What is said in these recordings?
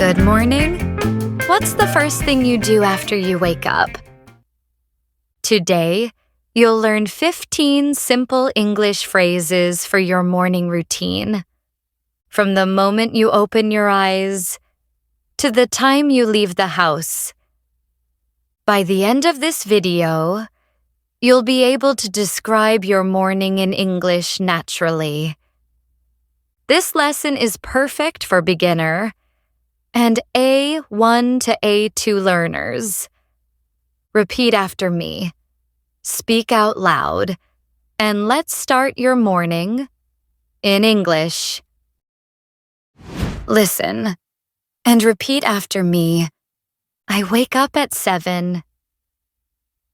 Good morning. What's the first thing you do after you wake up? Today, you'll learn 15 simple English phrases for your morning routine. From the moment you open your eyes to the time you leave the house. By the end of this video, you'll be able to describe your morning in English naturally. This lesson is perfect for beginner and A1 to A2 learners. Repeat after me. Speak out loud, and let's start your morning in English. Listen and repeat after me. I wake up at 7.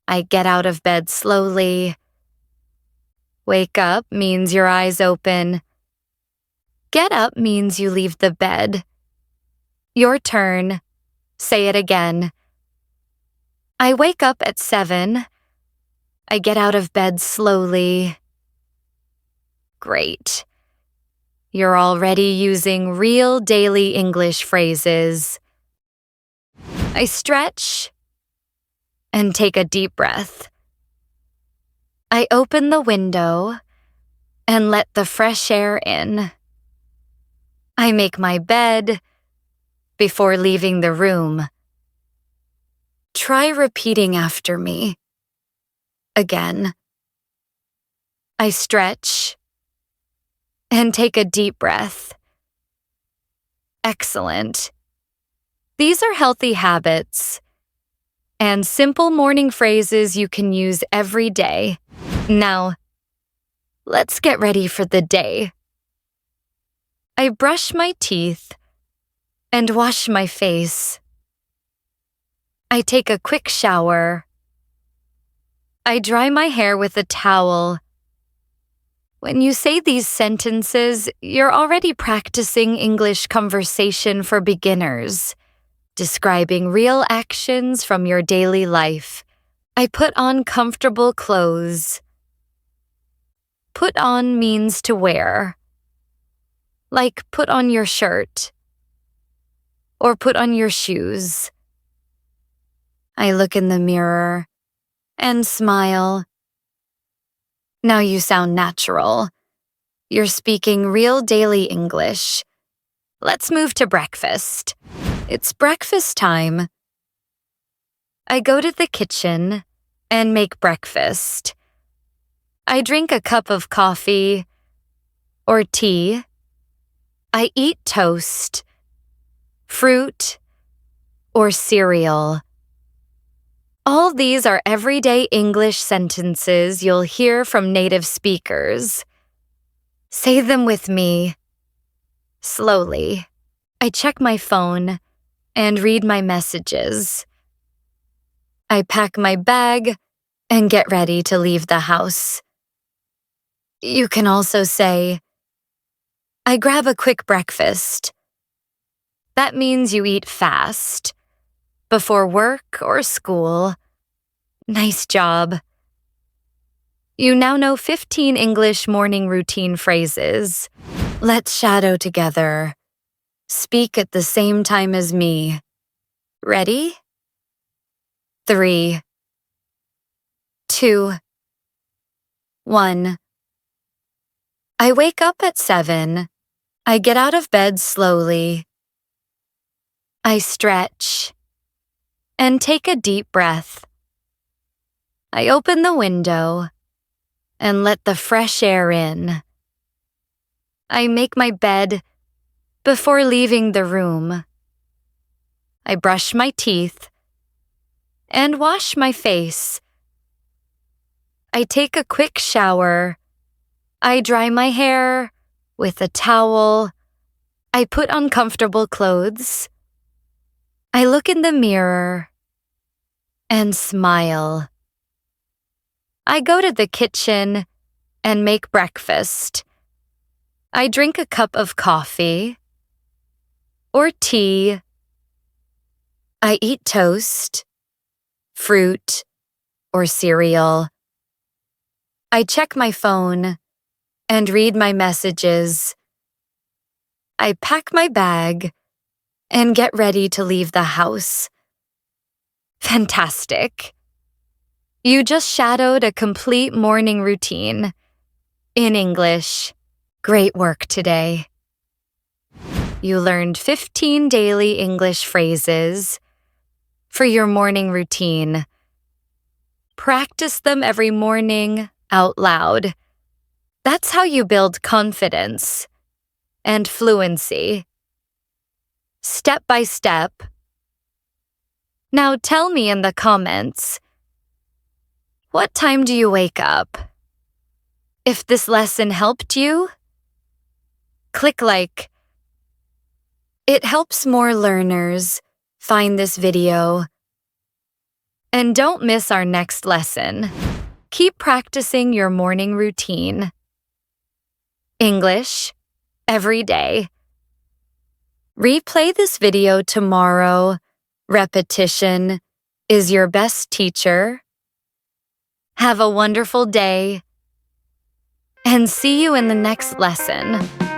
I get out of bed slowly. Wake up means your eyes open. Get up means you leave the bed. Your turn. Say it again. I wake up at 7. I get out of bed slowly. Great. You're already using real daily English phrases. I stretch and take a deep breath. I open the window and let the fresh air in. I make my bed before leaving the room. Try repeating after me. Again. I stretch and take a deep breath. Excellent. These are healthy habits and simple morning phrases you can use every day. Now, let's get ready for the day. I brush my teeth and wash my face. I take a quick shower. I dry my hair with a towel. When you say these sentences, you're already practicing English conversation for beginners, describing real actions from your daily life. I put on comfortable clothes. Put on means to wear. Like put on your shirt. Or put on your shoes. I look in the mirror and smile. Now you sound natural. You're speaking real daily English. Let's move to breakfast. It's breakfast time. I go to the kitchen and make breakfast. I drink a cup of coffee or tea. I eat toast, fruit, or cereal. All these are everyday English sentences you'll hear from native speakers. Say them with me. Slowly. I check my phone and read my messages. I pack my bag and get ready to leave the house. You can also say, I grab a quick breakfast. That means you eat fast, before work or school. Nice job. You now know 15 English morning routine phrases. Let's shadow together. Speak at the same time as me. Ready? 3, 2, 1. I wake up at 7. I get out of bed slowly. I stretch and take a deep breath. I open the window and let the fresh air in. I make my bed before leaving the room. I brush my teeth and wash my face. I take a quick shower. I dry my hair with a towel. I put on comfortable clothes. I look in the mirror and smile. I go to the kitchen and make breakfast. I drink a cup of coffee or tea. I eat toast, fruit, or cereal. I check my phone and read my messages. I pack my bag and get ready to leave the house. Fantastic. You just shadowed a complete morning routine in English. Great work today. You learned 15 daily English phrases for your morning routine. Practice them every morning out loud. That's how you build confidence and fluency, step by step. Now tell me in the comments, what time do you wake up? If this lesson helped you, click like. It helps more learners find this video. And don't miss our next lesson. Keep practicing your morning routine. English every day. Replay this video tomorrow. Repetition is your best teacher. Have a wonderful day, and see you in the next lesson.